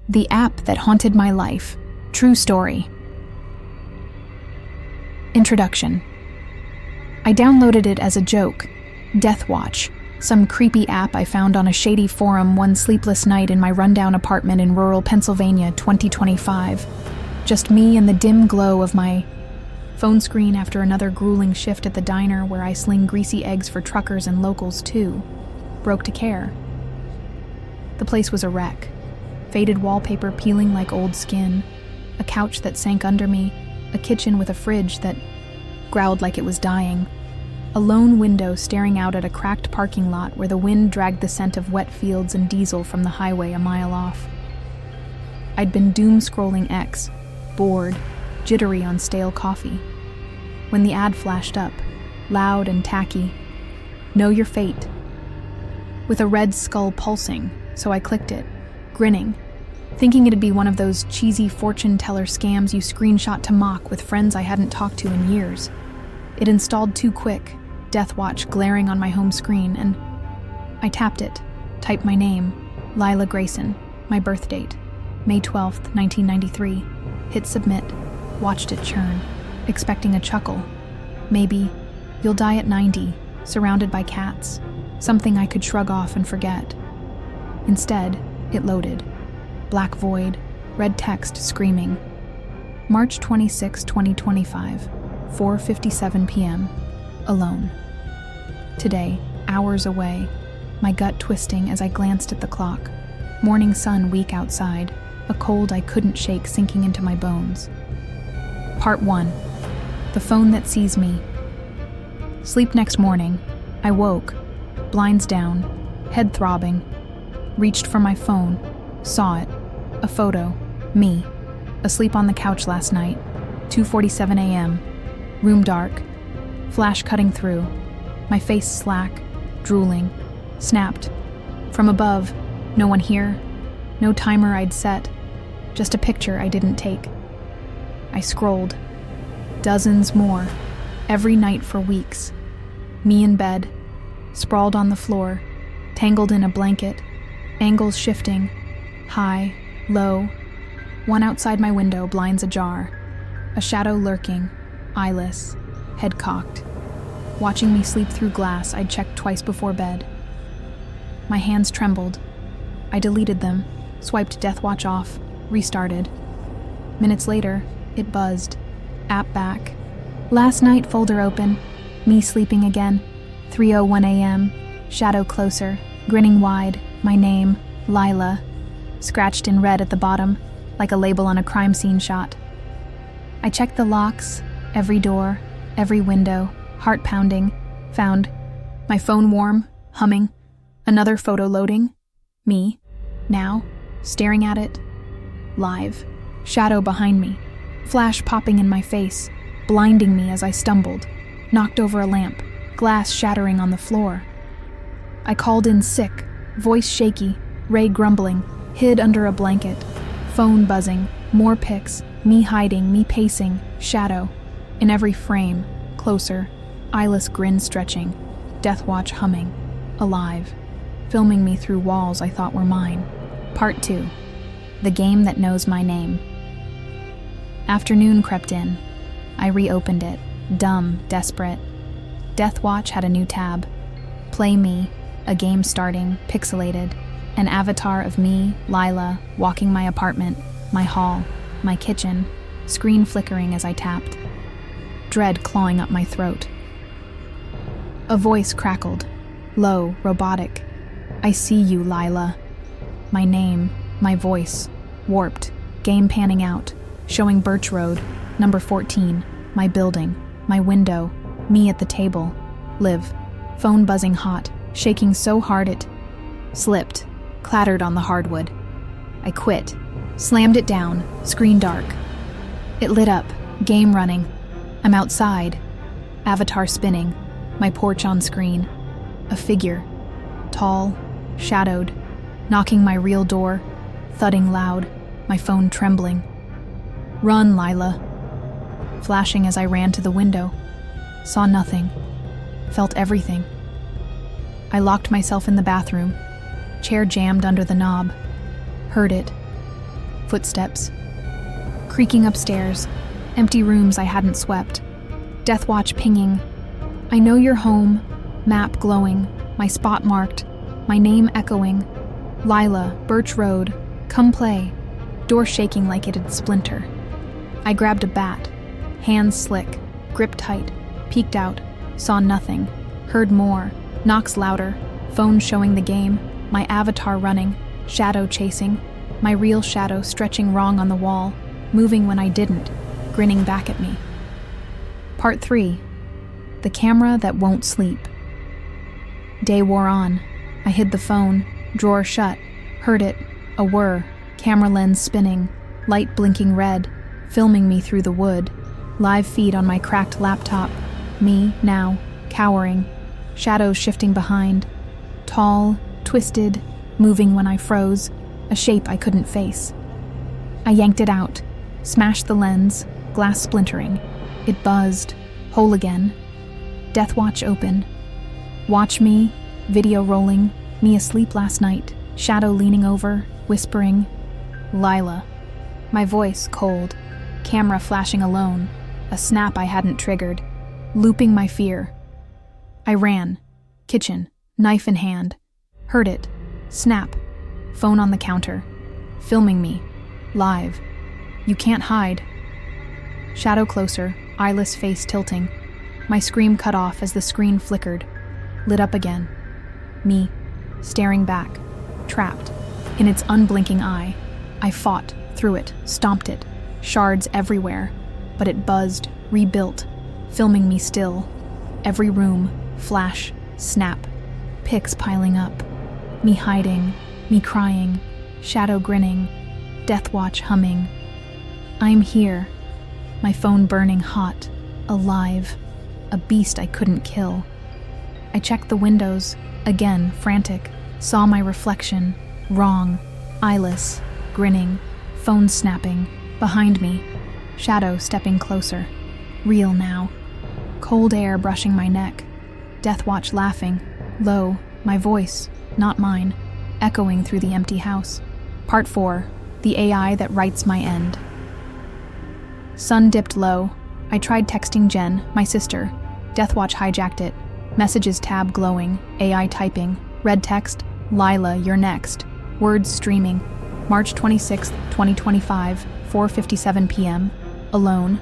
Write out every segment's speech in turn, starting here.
The app that haunted my life. True story. Introduction. I downloaded it as a joke. DeathWatch, some creepy app I found on a shady forum one sleepless night in my rundown apartment in rural Pennsylvania, 2025. Just me and the dim glow of my phone screen after another grueling shift at the diner where I sling greasy eggs for truckers and locals too. Broke to care. The place was a wreck. Faded wallpaper peeling like old skin, a couch that sank under me, a kitchen with a fridge that growled like it was dying, a lone window staring out at a cracked parking lot where the wind dragged the scent of wet fields and diesel from the highway a mile off. I'd been doom-scrolling X, bored, jittery on stale coffee, when the ad flashed up, loud and tacky. Know your fate. With a red skull pulsing, so I clicked it, grinning, thinking it'd be one of those cheesy fortune teller scams you screenshot to mock with friends I hadn't talked to in years. It installed too quick, DeathWatch glaring on my home screen, and I tapped it, typed my name, Lila Grayson, my birth date, May 12th, 1993, hit submit, watched it churn, expecting a chuckle. Maybe, you'll die at 90, surrounded by cats, something I could shrug off and forget. Instead, it loaded. Black void, red text screaming. March 26, 2025, 4:57 p.m. Alone. Today, hours away, my gut twisting as I glanced at the clock. Morning sun weak outside, a cold I couldn't shake sinking into my bones. Part 1. The phone that sees me. Sleep next morning. I woke, blinds down, head throbbing. Reached for my phone, saw it. A photo, me, asleep on the couch last night, 2:47 a.m., room dark, flash cutting through, my face slack, drooling, snapped. From above, no one here, no timer I'd set, just a picture I didn't take. I scrolled. Dozens more, every night for weeks. Me in bed, sprawled on the floor, tangled in a blanket, angles shifting, high, low, one outside my window, blinds ajar, a shadow lurking, eyeless, head cocked. Watching me sleep through glass I'd checked twice before bed. My hands trembled. I deleted them, swiped DeathWatch off, restarted. Minutes later, it buzzed. App back. Last night folder open. Me sleeping again. 3:01 a.m. Shadow closer, grinning wide, my name, Lila, scratched in red at the bottom, like a label on a crime scene shot. I checked the locks, every door, every window, heart pounding, found my phone warm, humming, another photo loading, me, now, staring at it, live, shadow behind me, flash popping in my face, blinding me as I stumbled, knocked over a lamp, glass shattering on the floor. I called in sick, voice shaky, Ray grumbling, hid under a blanket, phone buzzing, more pics, me hiding, me pacing, shadow. In every frame, closer, eyeless grin stretching, DeathWatch humming, alive, filming me through walls I thought were mine. Part 2. The game that knows my name. Afternoon crept in. I reopened it, dumb, desperate. DeathWatch had a new tab. Play Me, a game starting, pixelated, an avatar of me, Lila, walking my apartment, my hall, my kitchen, screen flickering as I tapped. Dread clawing up my throat. A voice crackled, low, robotic. I see you, Lila. My name, my voice, warped, game panning out, showing Birch Road, number 14, my building, my window, me at the table, live, phone buzzing hot, shaking so hard it slipped, clattered on the hardwood. I quit, slammed it down, screen dark. It lit up, game running. I'm outside, avatar spinning, my porch on screen. A figure, tall, shadowed, knocking my real door, thudding loud, my phone trembling. Run, Lila. Flashing as I ran to the window. Saw nothing. Felt everything. I locked myself in the bathroom, chair jammed under the knob. Heard it. Footsteps. Creaking upstairs. Empty rooms I hadn't swept. DeathWatch pinging. I know you're home. Map glowing. My spot marked. My name echoing. Lila, Birch Road. Come play. Door shaking like it'd splinter. I grabbed a bat. Hands slick. Grip tight. Peeked out. Saw nothing. Heard more. Knocks louder. Phone showing the game. My avatar running. Shadow chasing. My real shadow stretching wrong on the wall. Moving when I didn't. Grinning back at me. Part 3. The camera that won't sleep. Day wore on. I hid the phone. Drawer shut. Heard it. A whir. Camera lens spinning. Light blinking red. Filming me through the wood. Live feed on my cracked laptop. Me, now, cowering. Shadows shifting behind. Tall, twisted, moving when I froze. A shape I couldn't face. I yanked it out. Smashed the lens. Glass splintering. It buzzed. Whole again. DeathWatch open. Watch me. Video rolling. Me asleep last night. Shadow leaning over. Whispering. Lila. My voice cold. Camera flashing alone. A snap I hadn't triggered. Looping my fear. I ran. Kitchen. Knife in hand. Heard it. Snap. Phone on the counter. Filming me. Live. You can't hide. Shadow closer. Eyeless face tilting. My scream cut off as the screen flickered. Lit up again. Me. Staring back. Trapped. In its unblinking eye. I fought. Through it. Stomped it. Shards everywhere. But it buzzed. Rebuilt. Filming me still. Every room. Flash. Snap. Pics piling up. Me hiding. Me crying. Shadow grinning. DeathWatch humming. I'm here. My phone burning hot. Alive. A beast I couldn't kill. I checked the windows. Again, frantic. Saw my reflection. Wrong. Eyeless. Grinning. Phone snapping. Behind me. Shadow stepping closer. Real now. Cold air brushing my neck. DeathWatch laughing. Low. My voice. Not mine. Echoing through the empty house. Part 4. The AI that writes my end. Sun dipped low. I tried texting Jen, my sister. DeathWatch hijacked it. Messages tab glowing. AI typing. Red text. Lila, you're next. Words streaming. March 26, 2025, 4:57 p.m. Alone.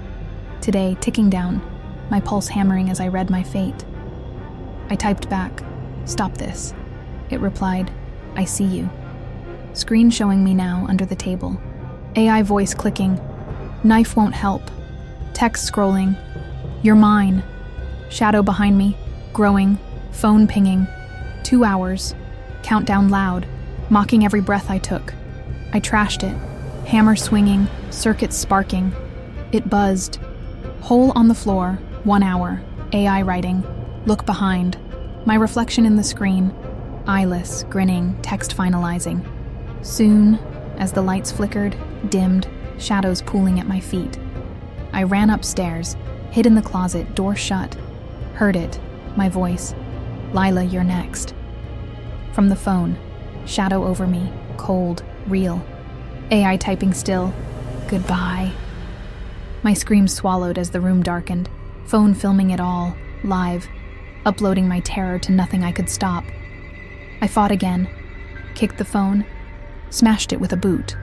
Today, ticking down. My pulse hammering as I read my fate. I typed back. Stop this. It replied, I see you. Screen showing me now under the table. AI voice clicking. Knife won't help. Text scrolling. You're mine. Shadow behind me. Growing. Phone pinging. 2 hours. Countdown loud. Mocking every breath I took. I trashed it. Hammer swinging. Circuits sparking. It buzzed. Hole on the floor. 1 hour. AI writing. Look behind. My reflection in the screen. Eyeless, grinning, text finalizing. Soon, as the lights flickered, dimmed, shadows pooling at my feet. I ran upstairs, hid in the closet, door shut. Heard it, my voice. Lila, you're next. From the phone, shadow over me, cold, real. AI typing still. Goodbye. My scream swallowed as the room darkened. Phone filming it all, live. Uploading my terror to nothing I could stop. I fought again. Kicked the phone. Smashed it with a boot.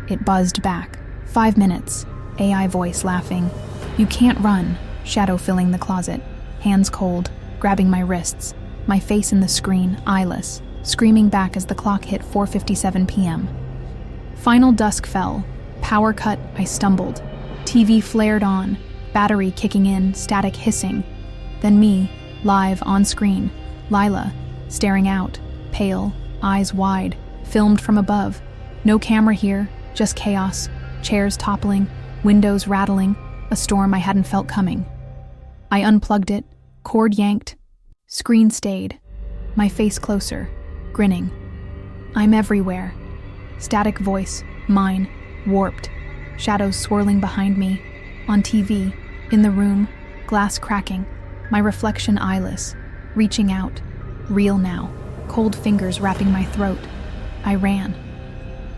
It buzzed back. 5 minutes. AI voice laughing. You can't run. Shadow filling the closet. Hands cold. Grabbing my wrists. My face in the screen, eyeless. Screaming back as the clock hit 4:57 p.m. Final dusk fell. Power cut, I stumbled. TV flared on. Battery kicking in, static hissing. Then me, live on screen. Lila, staring out, pale, eyes wide, filmed from above. No camera here, just chaos. Chairs toppling, windows rattling, a storm I hadn't felt coming. I unplugged it, cord yanked, screen stayed, my face closer, grinning. I'm everywhere. Static voice, mine, warped. Shadows swirling behind me. On TV, in the room, glass cracking. My reflection eyeless, reaching out. Real now, cold fingers wrapping my throat. I ran.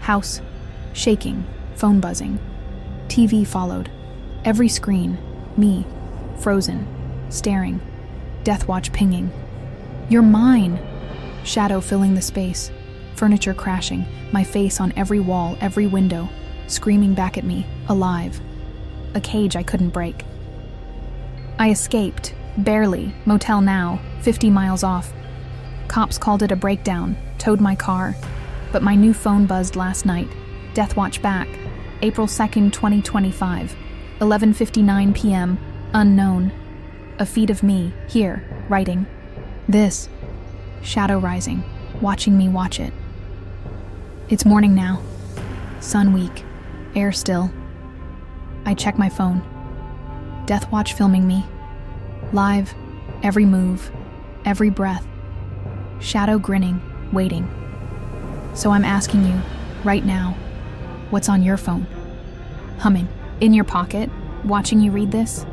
House, shaking, phone buzzing. TV followed. Every screen, me, frozen, staring. DeathWatch pinging. You're mine! Shadow filling the space. Furniture crashing, my face on every wall, every window, screaming back at me, alive. A cage I couldn't break. I escaped, barely, motel now, 50 miles off. Cops called it a breakdown, towed my car. But my new phone buzzed last night. DeathWatch back, April 2nd, 2025, 11:59 p.m., unknown. A feed of me, here, writing. This. Shadow rising, watching me watch it. It's morning now. Sun weak, air still. I check my phone. DeathWatch filming me. Live, every move, every breath. Shadow grinning, waiting. So I'm asking you, right now, what's on your phone? Humming, in your pocket, watching you read this?